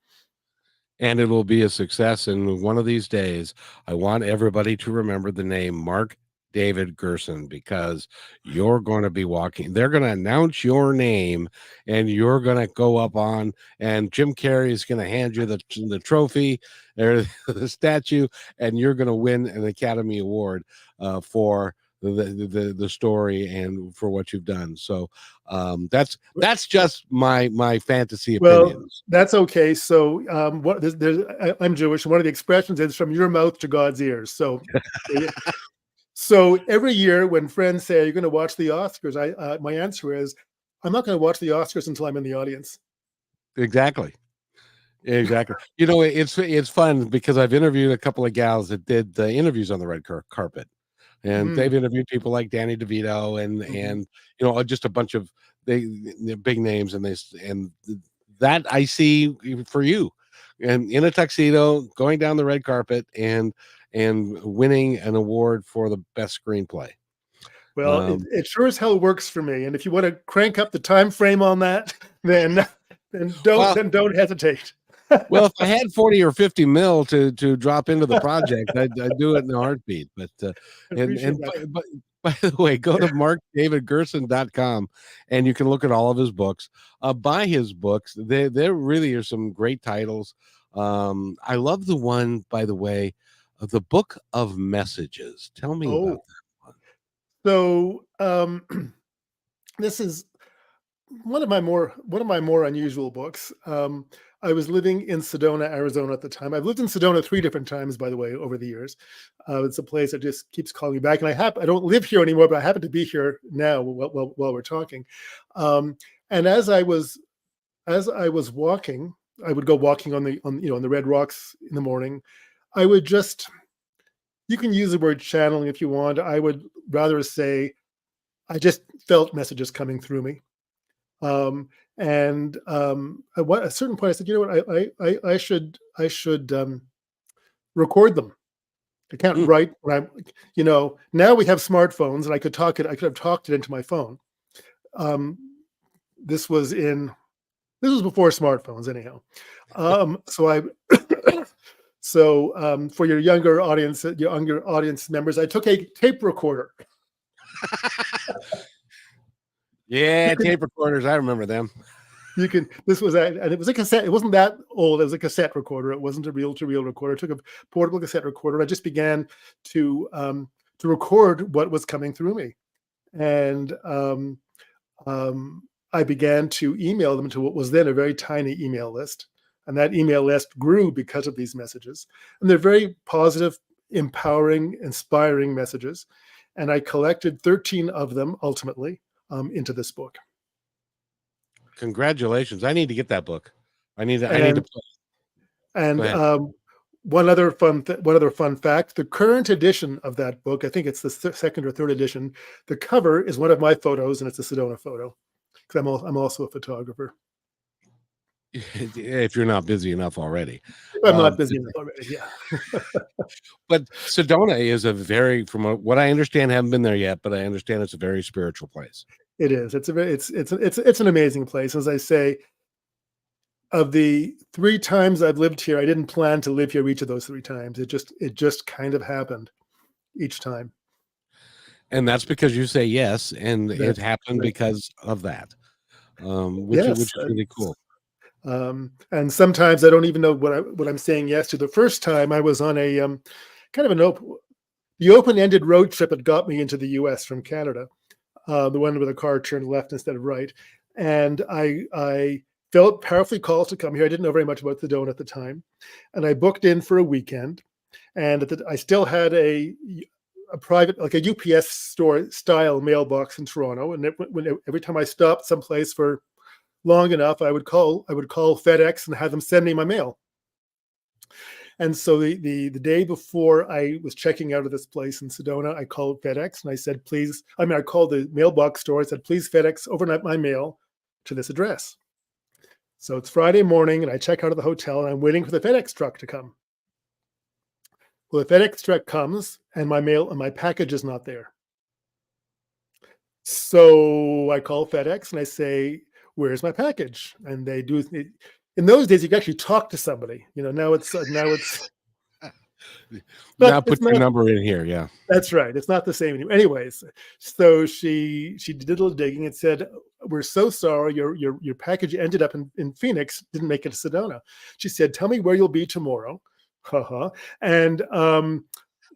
[SPEAKER 1] And it'll be a success. And one of these days, I want everybody to remember the name Mark David Gerson, because you're going to be walking. They're going to announce your name, and you're going to go up on, and Jim Carrey is going to hand you the trophy or the statue, and you're going to win an Academy Award for the story and for what you've done. So that's just my fantasy opinions.
[SPEAKER 3] Well, that's okay. So I'm Jewish, and one of the expressions is from your mouth to God's ears. So every year when friends say, "Are you going to watch the Oscars?" My answer is, I'm not going to watch the Oscars until I'm in the audience.
[SPEAKER 1] Exactly. It's fun, because I've interviewed a couple of gals that did the interviews on the red carpet, and they've interviewed people like Danny DeVito and just a bunch of the big names, and that I see for you, and in a tuxedo going down the red carpet and winning an award for the best screenplay.
[SPEAKER 3] Well, it sure as hell works for me. And if you want to crank up the time frame on that, then don't hesitate.
[SPEAKER 1] Well, if I had 40 or 50 mil to drop into the project, I'd do it in a heartbeat. But by the way, go to markdavidgerson.com, and you can look at all of his books. Buy his books. There really are some great titles. I love the one, by the way, of the Book of Messages. Tell me about that one.
[SPEAKER 3] So this is one of my more unusual books. I was living in Sedona, Arizona at the time. I've lived in Sedona 3 different times, by the way, over the years. It's a place that just keeps calling me back. And I don't live here anymore, but I happen to be here now while we're talking. And as I was walking, I would go walking on the red rocks in the morning. I would just, you can use the word channeling if you want. I would rather say I just felt messages coming through me. At a certain point, I said, you know what, I should record them. I can't write when now we have smartphones, and I could have talked it into my phone. This was before smartphones, anyhow. For your younger audience members, I took a tape recorder.
[SPEAKER 1] Yeah, tape recorders. I remember them.
[SPEAKER 3] And it was a cassette. It wasn't that old. It was a cassette recorder. It wasn't a reel-to-reel recorder. I took a portable cassette recorder, and I just began to record what was coming through me. And I began to email them to what was then a very tiny email list. And that email list grew because of these messages. And they're very positive, empowering, inspiring messages. And I collected 13 of them ultimately into this book.
[SPEAKER 1] Congratulations. I need to get that book. I need to
[SPEAKER 3] And
[SPEAKER 1] play.
[SPEAKER 3] and
[SPEAKER 1] Go ahead.
[SPEAKER 3] one other fun fact: the current edition of that book, I think it's the second or third edition. The cover is one of my photos, and it's a Sedona photo because I'm also a photographer.
[SPEAKER 1] If you're not busy enough already.
[SPEAKER 3] I'm not busy enough already. Yeah.
[SPEAKER 1] But Sedona is a very, from what I understand, haven't been there yet, but I understand it's a very spiritual place.
[SPEAKER 3] It is. It's an amazing place. As I say, of the 3 times I've lived here, I didn't plan to live here each of those 3 times. It just kind of happened each time.
[SPEAKER 1] And that's because you say yes, and it
[SPEAKER 3] That's
[SPEAKER 1] happened
[SPEAKER 3] right.
[SPEAKER 1] because of that, which
[SPEAKER 3] Yes.
[SPEAKER 1] is really cool.
[SPEAKER 3] And sometimes I don't even know what I'm saying yes to. The first time I was on a kind of the open-ended road trip that got me into the U.S. from Canada, the one where the car turned left instead of right, and I felt powerfully called to come here. I didn't know very much about Sedona at the time, and I booked in for a weekend, and I still had a private, like a UPS store style mailbox in Toronto, and every time I stopped someplace for long enough, I would call FedEx and have them send me my mail. And so the day before I was checking out of this place in Sedona, I called FedEx and I said, please, I called the mailbox store. I said, please FedEx overnight my mail to this address. So it's Friday morning and I check out of the hotel and I'm waiting for the FedEx truck to come. Well, the FedEx truck comes and my package is not there. So I call FedEx and I say, where's my package? And they do. In those days, you could actually talk to somebody. Now it's
[SPEAKER 1] Now put your number in here. Yeah,
[SPEAKER 3] that's right. It's not the same anymore. Anyways, so she did a little digging and said, "We're so sorry. Your package ended up in Phoenix. Didn't make it to Sedona." She said, "Tell me where you'll be tomorrow." And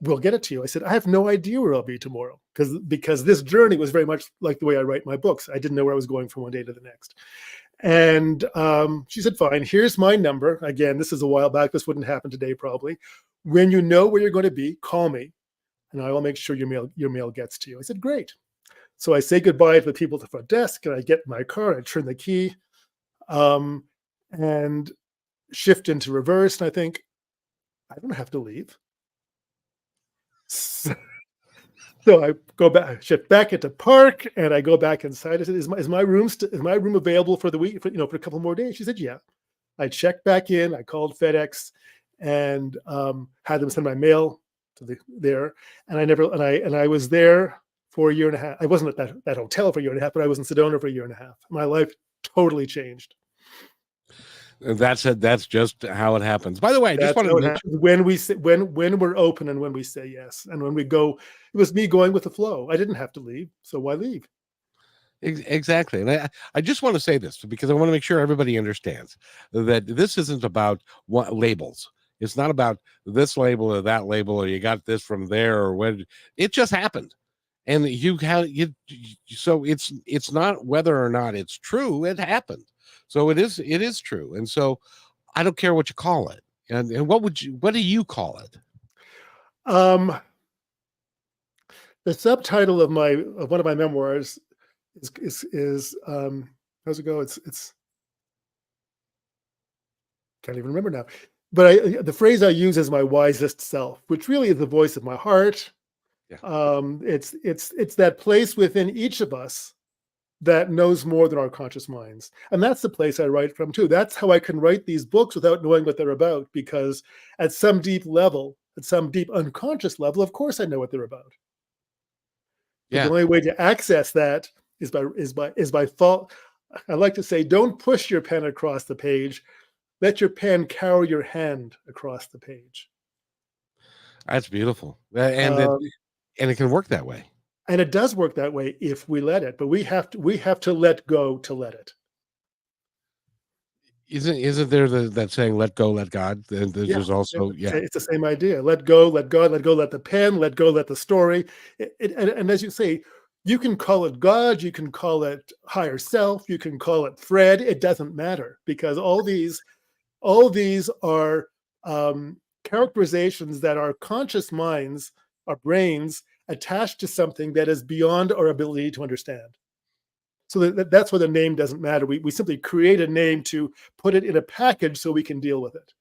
[SPEAKER 3] we'll get it to you. I said, I have no idea where I'll be tomorrow because this journey was very much like the way I write my books. I didn't know where I was going from one day to the next. And she said, fine, here's my number. Again, this is a while back. This wouldn't happen today, probably. When you know where you're going to be, call me and I will make sure your mail gets to you. I said, great. So I say goodbye to the people at the front desk and I get in my car, I turn the key and shift into reverse. And I think, I don't have to leave. So I go back, shift back into park, and I go back inside. I said, "Is my room available for the week? For a couple more days?" She said, "Yeah." I checked back in. I called FedEx, and had them send my mail to there. And I was there for a year and a half. I wasn't at that hotel for a year and a half, but I was in Sedona for a year and a half. My life totally changed.
[SPEAKER 1] That's just how it happens. By the way, I just wanted to mention
[SPEAKER 3] when we're open and when we say yes and when we go. It was me going with the flow. I didn't have to leave, so why leave?
[SPEAKER 1] Exactly. And I just want to say this because I want to make sure everybody understands that this isn't about what labels. It's not about this label or that label or you got this from there or when it just happened. And so it's not whether or not it's true, it happened. So it is true. And so I don't care what you call it. And what do you call it?
[SPEAKER 3] The subtitle of one of my memoirs is how's it go? It's can't even remember now. But the phrase I use is my wisest self, which really is the voice of my heart.
[SPEAKER 1] Yeah.
[SPEAKER 3] It's that place within each of us that knows more than our conscious minds. And that's the place I write from too. That's how I can write these books without knowing what they're about, because at some deep level, at some deep unconscious level, of course I know what they're about. Yeah. The only way to access that is by thought. I like to say, don't push your pen across the page. Let your pen carry your hand across the page.
[SPEAKER 1] That's beautiful. And it can work that way.
[SPEAKER 3] And it does work that way if we let it, but we have to let go to let it.
[SPEAKER 1] Isn't there that saying, let go, let God? There's also,
[SPEAKER 3] it's the same idea. Let go, let God, let go, let the pen, let go, let the story. And as you say, you can call it God, you can call it higher self, you can call it Fred. It doesn't matter, because all these are characterizations that our conscious minds, our brains, attached to something that is beyond our ability to understand. So that's why the name doesn't matter. We simply create a name to put it in a package so we can deal with it.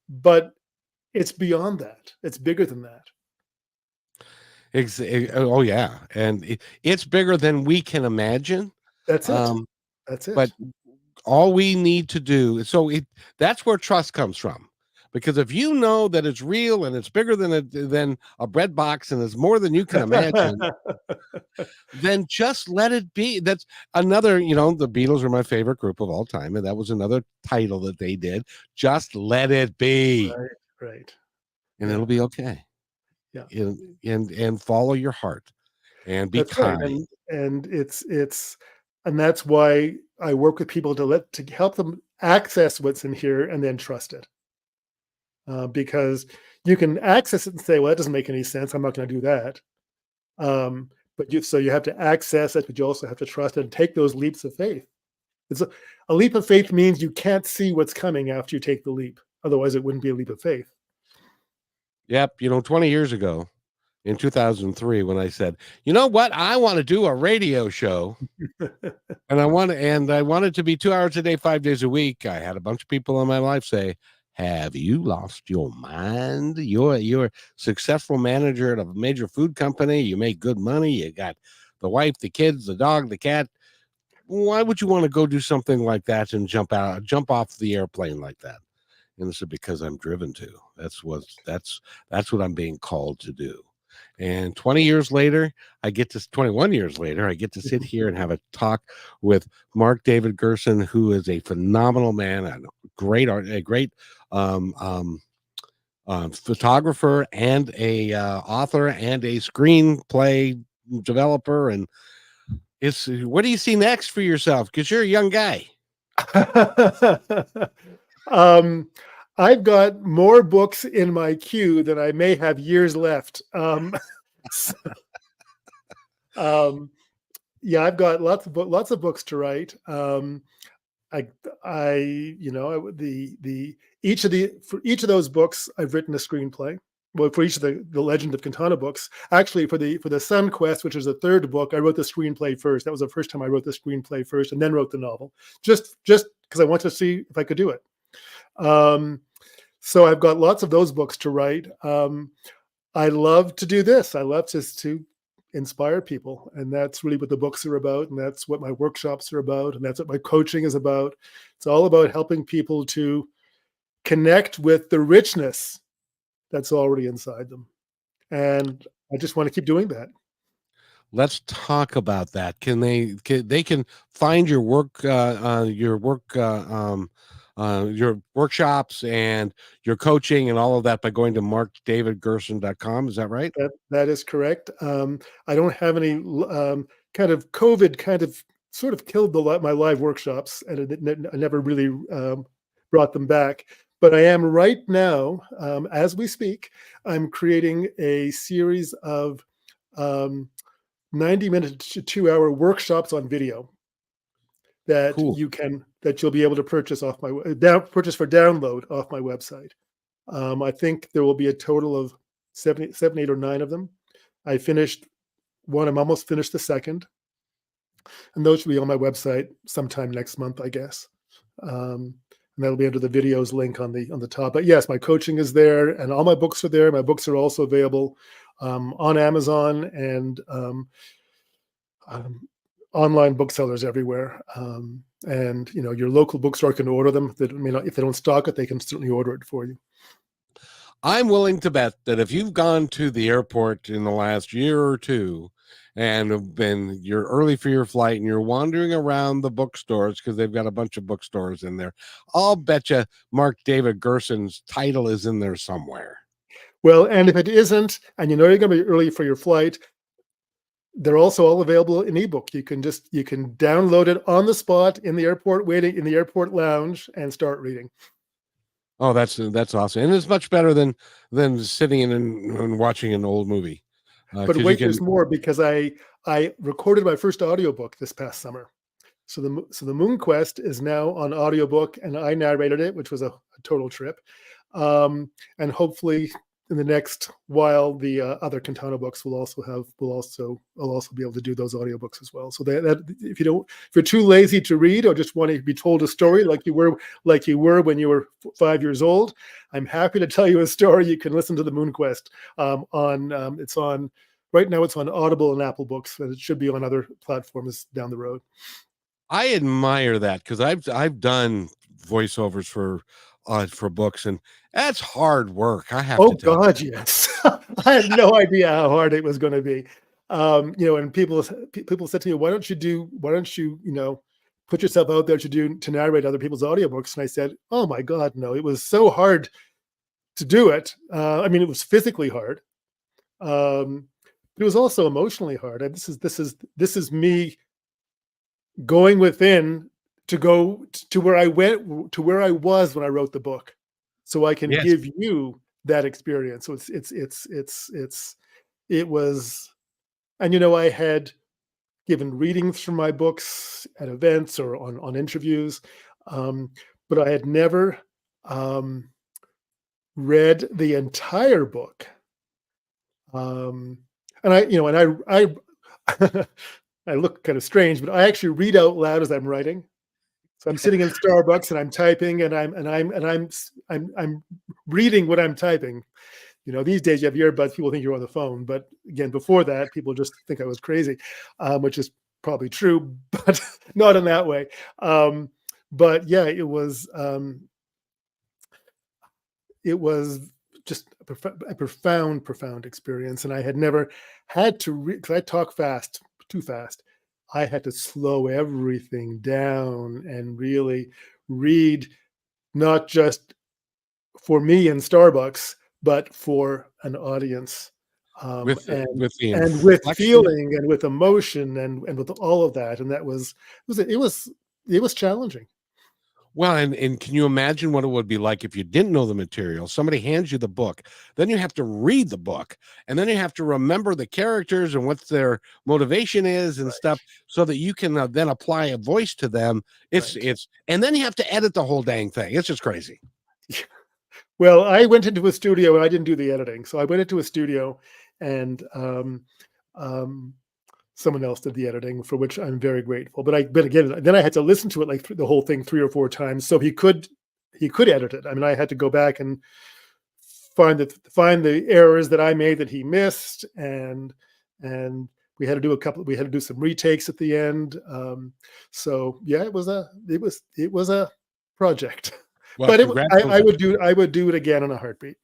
[SPEAKER 3] But it's beyond that. It's bigger than that.
[SPEAKER 1] Oh yeah, and it's bigger than we can imagine.
[SPEAKER 3] That's it.
[SPEAKER 1] Um,
[SPEAKER 3] That's
[SPEAKER 1] but
[SPEAKER 3] it.
[SPEAKER 1] all we need to do, that's where trust comes from. Because if you know that it's real and it's bigger than a bread box and it's more than you can imagine, then just let it be. That's another, the Beatles are my favorite group of all time, and that was another title that they did. Just let it be,
[SPEAKER 3] Right.
[SPEAKER 1] and it'll be okay.
[SPEAKER 3] Yeah,
[SPEAKER 1] and follow your heart and be
[SPEAKER 3] that's
[SPEAKER 1] kind.
[SPEAKER 3] right. And and that's why I work with people to help them access what's in here and then trust it. Because you can access it and say, well, that doesn't make any sense. I'm not going to do that. But you have to access it, but you also have to trust it and take those leaps of faith. It's a leap of faith means you can't see what's coming after you take the leap. Otherwise, it wouldn't be a leap of faith.
[SPEAKER 1] Yep. 20 years ago in 2003, when I said, you know what, I want to do a radio show and I want it to be 2 hours a day, 5 days a week. I had a bunch of people in my life say, have you lost your mind? You're a successful manager at a major food company. You make good money. You got the wife, the kids, the dog, the cat. Why would you want to go do something like that and jump off the airplane like that? And I said, because I'm driven to. That's what I'm being called to do. And 21 years later, I get to sit here and have a talk with Mark David Gerson, who is a phenomenal man, a great photographer and a author and a screenplay developer. And what do you see next for yourself? Because you're a young guy.
[SPEAKER 3] I've got more books in my queue than I may have years left. Yeah, I've got lots of books to write. For each of those books, I've written a screenplay. Well, for each of the Legend of Quintana books, actually for the Sun Quest, which is the third book, I wrote the screenplay first. That was the first time I wrote the screenplay first, and then wrote the novel, just because I wanted to see if I could do it. So I've got lots of those books to write. I love to do this. I love to inspire people, and that's really what the books are about, and that's what my workshops are about, and that's what my coaching is about. It's all about helping people to connect with the richness that's already inside them, and I just want to keep doing that.
[SPEAKER 1] Let's talk about that. They can find your work, your workshops and your coaching and all of that by going to markdavidgerson.com. Is that right?
[SPEAKER 3] That is correct. I don't have any kind of COVID sort of killed my live workshops, and I never really brought them back. But I am right now, as we speak, I'm creating a series of 90-minute to 2-hour workshops on video that
[SPEAKER 1] Cool.
[SPEAKER 3] you'll be able to purchase purchase for download off my website. I think there will be a total of 7, 8, or 9 of them. I finished one. I'm almost finished the second, and those should be on my website sometime next month, I guess. And that'll be under the videos link on the top. But yes, my coaching is there, and all my books are there. My books are also available on Amazon and online booksellers everywhere. And your local bookstore can order them. That if they don't stock it, they can certainly order it for you.
[SPEAKER 1] I'm willing to bet that if you've gone to the airport in the last year or two and you're early for your flight and you're wandering around the bookstores, because they've got a bunch of bookstores in there, I'll bet you Mark David Gerson's title is in there somewhere.
[SPEAKER 3] Well, and if it isn't, and you're going to be early for your flight, they're also all available in ebook. You can download it on the spot in the airport, waiting in the airport lounge, and start reading.
[SPEAKER 1] Oh, that's awesome, and it's much better than sitting in and watching an old movie.
[SPEAKER 3] But wait, there's more, because I recorded my first audiobook this past summer. So the Moon Quest is now on audiobook, and I narrated it, which was a total trip. And hopefully in the next while, the other Quintana books will also be able to do those audiobooks as well. So that if you're too lazy to read or just want to be told a story like you were when you were 5 years old, I'm happy to tell you a story. You can listen to the Moon Quest it's on right now. It's on Audible and Apple Books, and it should be on other platforms down the road.
[SPEAKER 1] I admire that because I've done voiceovers for books, and that's hard work. I have
[SPEAKER 3] Oh
[SPEAKER 1] to tell
[SPEAKER 3] God, yes. I had no idea how hard it was going to be. And people said to me, why don't you, put yourself out there to narrate other people's audiobooks? And I said, oh my God, no, it was so hard to do it. It was physically hard. But it was also emotionally hard. And this is me going within to go to where I went, to where I was when I wrote the book, so I can
[SPEAKER 1] Yes.
[SPEAKER 3] give you that experience. So it was, and I had given readings from my books at events or on interviews, but I had never read the entire book. And I I look kind of strange, but I actually read out loud as I'm writing. So I'm sitting in Starbucks and I'm typing, and I'm reading what I'm typing. These days you have earbuds, people think you're on the phone, but again, before that, people just think I was crazy, which is probably true, but not in that way. But yeah, it was just a profound experience, and I had never had to read because I talk too fast. I had to slow everything down and really read, not just for me in Starbucks, but for an audience,
[SPEAKER 1] with the
[SPEAKER 3] with
[SPEAKER 1] inflection.
[SPEAKER 3] feeling and with emotion and with all of that. And it was challenging.
[SPEAKER 1] Well, and can you imagine what it would be like if you didn't know the material? Somebody hands you the book, then you have to read the book, and then you have to remember the characters and what their motivation is and stuff, so that you can then apply a voice to them. And then you have to edit the whole dang thing. It's just crazy.
[SPEAKER 3] Well, I went into a studio and I didn't do the editing. So I went into a studio and someone else did the editing, for which I'm very grateful. But again, then I had to listen to it like the whole thing 3 or 4 times, so he could edit it. I had to go back and find the errors that I made that he missed, and we had to do some retakes at the end. So yeah, it was a project.
[SPEAKER 1] Well,
[SPEAKER 3] But I would do it again in a heartbeat.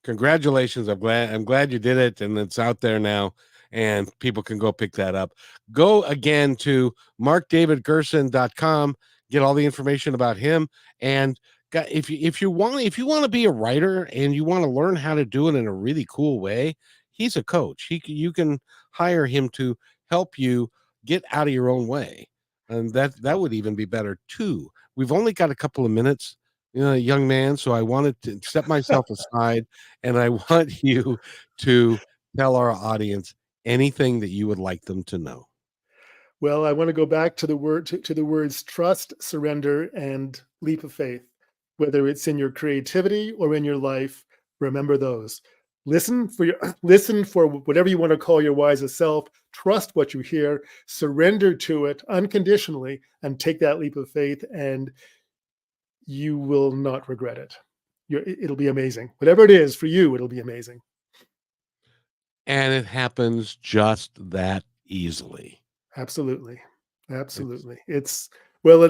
[SPEAKER 1] Congratulations. I'm glad you did it, and it's out there now, and people can go pick that up. Go again to markdavidgerson.com, get all the information about him. And if you want to be a writer and you want to learn how to do it in a really cool way, he's a coach. You can hire him to help you get out of your own way. And that would even be better too. We've only got a couple of minutes, young man, so I wanted to step myself aside, and I want you to tell our audience anything that you would like them to know.
[SPEAKER 3] Well, I want to go back to the words trust, surrender, and leap of faith. Whether it's in your creativity or in your life, remember those. Listen for whatever you want to call your wisest self. Trust what you hear, surrender to it unconditionally, and take that leap of faith, and you will not regret it. It'll be amazing. Whatever it is for you, it'll be amazing. And
[SPEAKER 1] it happens just that easily.
[SPEAKER 3] Absolutely. It's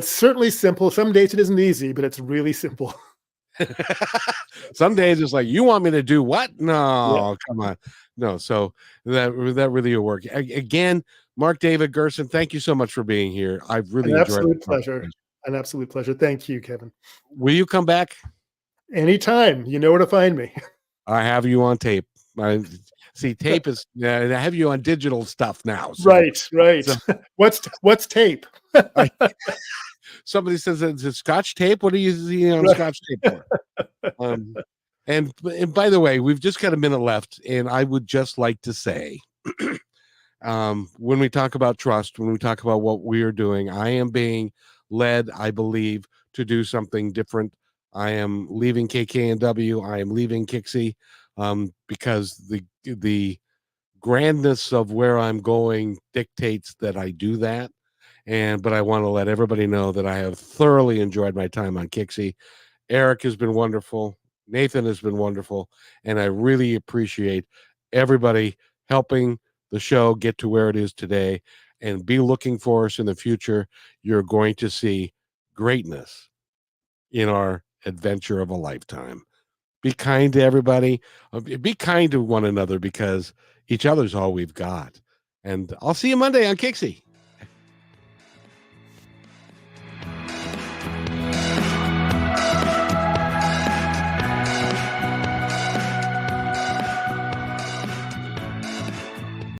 [SPEAKER 3] certainly simple. Some days it isn't easy, but it's really simple.
[SPEAKER 1] Some days it's like, you want me to do what? No, come on. No. So that really will work. Again, Mark David Gerson, thank you so much for being here. I've really enjoyed it.
[SPEAKER 3] An absolute pleasure. Thank you, Kevin.
[SPEAKER 1] Will you come back?
[SPEAKER 3] Anytime. You know where to find me.
[SPEAKER 1] I have you on tape. Tape is I have you on digital stuff now.
[SPEAKER 3] So, right. So, what's tape?
[SPEAKER 1] Somebody says it's Scotch tape. What are you using on Scotch tape for? And by the way, we've just got a minute left, and I would just like to say, when we talk about trust, when we talk about what we are doing, I am being led, I believe, to do something different. I am leaving KKNW. I am leaving KIXI. because the grandness of where I'm going dictates that I do that. But I want to let everybody know that I have thoroughly enjoyed my time on KIXI. Eric has been wonderful. Nathan has been wonderful. And I really appreciate everybody helping the show get to where it is today, and be looking for us in the future. You're going to see greatness in our adventure of a lifetime. Be kind to everybody. Be kind to one another, because each other's all we've got. And I'll see you Monday on KIXI.